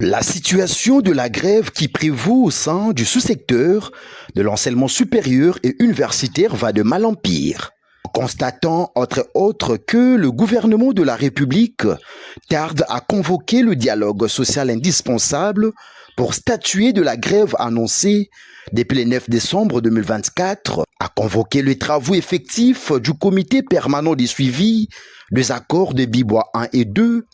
La situation de la grève qui prévaut au sein du sous-secteur de l'enseignement supérieur et universitaire va de mal en pire. Constatant entre autres que le gouvernement de la République tarde à convoquer le dialogue social indispensable pour statuer de la grève annoncée depuis le 9 décembre 2024, à convoquer les travaux effectifs du comité permanent de suivi des accords de Bibois 1 et 2,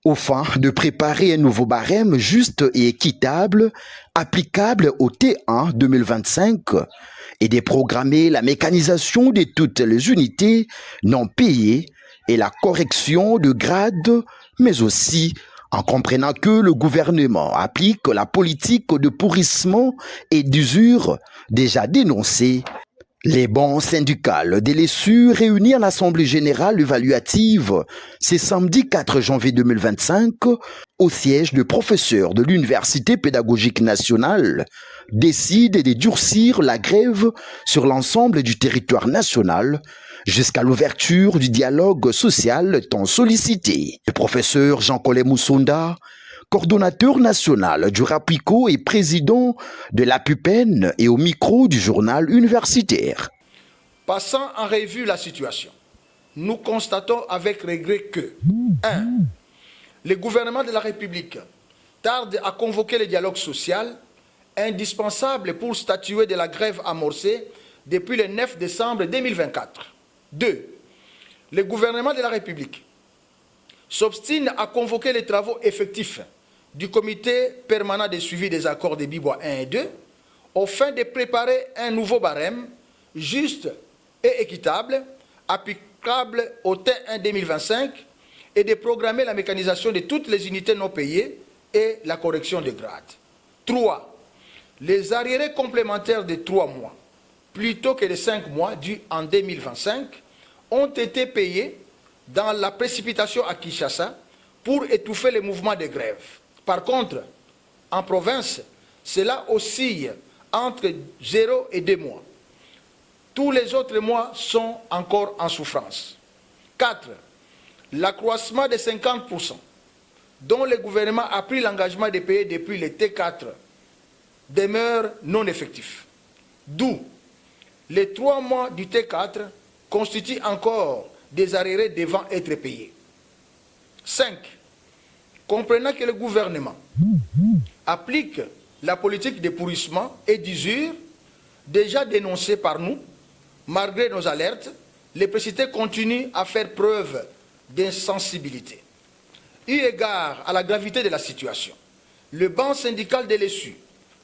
au fin de préparer un nouveau barème juste et équitable applicable au T1 2025 et de programmer la mécanisation de toutes les unités non payées et la correction de grades, mais aussi en comprenant que le gouvernement applique la politique de pourrissement et d'usure déjà dénoncée. Les bancs syndicales de l'ESU réunis à l'Assemblée générale évaluative ce samedi 4 janvier 2025 au siège de professeurs de l'Université pédagogique nationale décident de durcir la grève sur l'ensemble du territoire national jusqu'à l'ouverture du dialogue social tant sollicité. Le professeur Jean-Collet Moussonda, coordonnateur national du RAPICO et président de la PUPEN et au micro du journal universitaire. Passant en revue la situation, nous constatons avec regret que 1. Le gouvernement de la République tarde à convoquer le dialogue social indispensable pour statuer de la grève amorcée depuis le 9 décembre 2024. 2. Le gouvernement de la République s'obstine à convoquer les travaux effectifs du comité permanent de suivi des accords de Bibois 1 et 2 au fin de préparer un nouveau barème juste et équitable, applicable au T1 2025 et de programmer la mécanisation de toutes les unités non payées et la correction des grades. 3. Les arriérés complémentaires de 3 mois, plutôt que les 5 mois dus en 2025, ont été payés dans la précipitation à Kinshasa pour étouffer les mouvements de grève. Par contre, en province, cela oscille entre 0 et 2 mois. Tous les autres mois sont encore en souffrance. 4. L'accroissement de 50% dont le gouvernement a pris l'engagement de payer depuis le T4 demeure non effectif. D'où les 3 mois du T4 constituent encore des arriérés devant être payés. 5. Comprenant que le gouvernement applique la politique de pourrissement et d'usure déjà dénoncée par nous, malgré nos alertes, les précités continuent à faire preuve d'insensibilité. Eu égard à la gravité de la situation, le banc syndical de l'ESU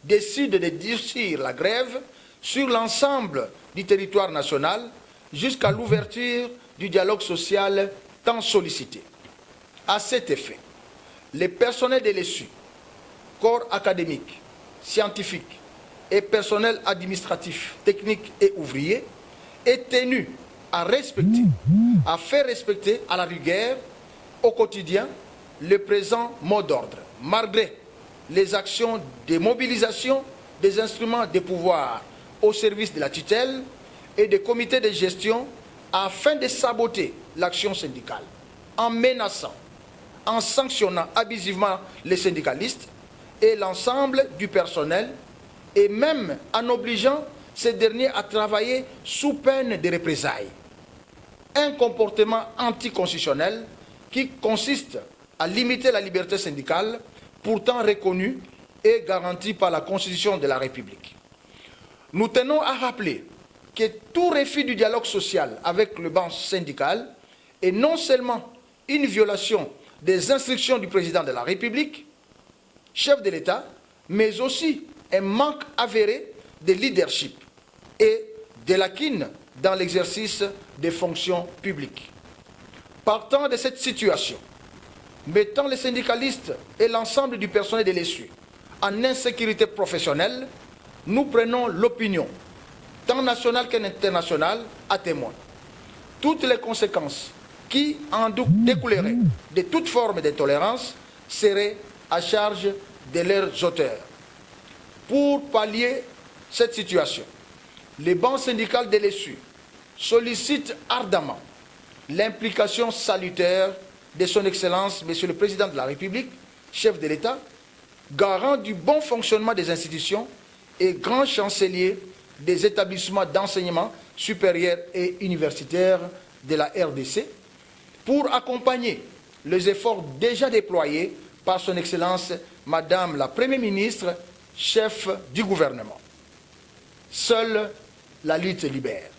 décide de durcir la grève sur l'ensemble du territoire national jusqu'à l'ouverture du dialogue social tant sollicité. À cet effet, les personnels de l'ESU, corps académique, scientifique et personnel administratif, technique et ouvrier, est tenu à respecter, à faire respecter à la rigueur au quotidien le présent mot d'ordre, malgré les actions de mobilisation des instruments de pouvoir au service de la tutelle et des comités de gestion afin de saboter l'action syndicale, en menaçant, en sanctionnant abusivement les syndicalistes et l'ensemble du personnel, et même en obligeant ces derniers à travailler sous peine de représailles. Un comportement anticonstitutionnel qui consiste à limiter la liberté syndicale, pourtant reconnue et garantie par la Constitution de la République. Nous tenons à rappeler que tout refus du dialogue social avec le banc syndical est non seulement une violation des instructions du président de la République, chef de l'État, mais aussi un manque avéré de leadership et de lacunes dans l'exercice des fonctions publiques. Partant de cette situation, mettant les syndicalistes et l'ensemble du personnel de l'ESU en insécurité professionnelle, nous prenons l'opinion, tant nationale qu'internationale, à témoin. Toutes les conséquences qui en découleraient de toute forme d'intolérance seraient à charge de leurs auteurs. Pour pallier cette situation, les bancs syndicales de l'ESU sollicitent ardemment l'implication salutaire de son Excellence, Monsieur le Président de la République, chef de l'État, garant du bon fonctionnement des institutions et grand chancelier des établissements d'enseignement supérieur et universitaire de la RDC, pour accompagner les efforts déjà déployés par son Excellence Madame la Première ministre, chef du gouvernement. Seule la lutte libère.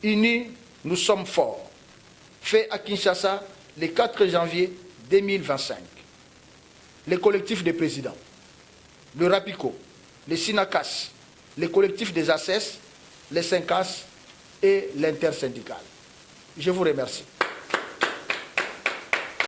Unis, nous sommes forts. Fait à Kinshasa le 4 janvier 2025. Les collectifs des présidents, le RAPICO, les SYNACAS, les collectifs des ACES, les SYNCAS et l'intersyndical. Je vous remercie.